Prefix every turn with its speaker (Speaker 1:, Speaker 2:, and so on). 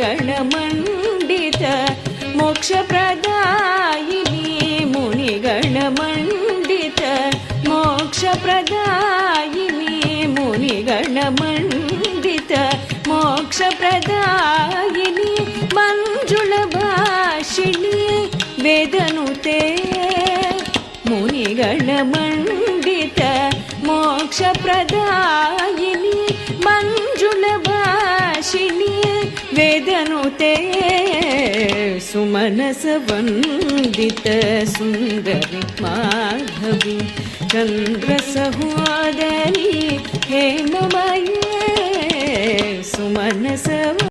Speaker 1: मुनिगणमण्डित मोक्षप्रदायिनी मुनिगणमण्डित मोक्षप्रदायिनी मुनिगणमण्डित मोक्षप्रदायिनी मञ्जुलभाषिणी वेदनुते मुनिगणमण्डित मोक्षप्रदायिनी मञ्जुलभाषिणी वेदनुते सुमनसवन्दित Sundari Madhavi चन्द्रसहोदरी हेममये सुमनस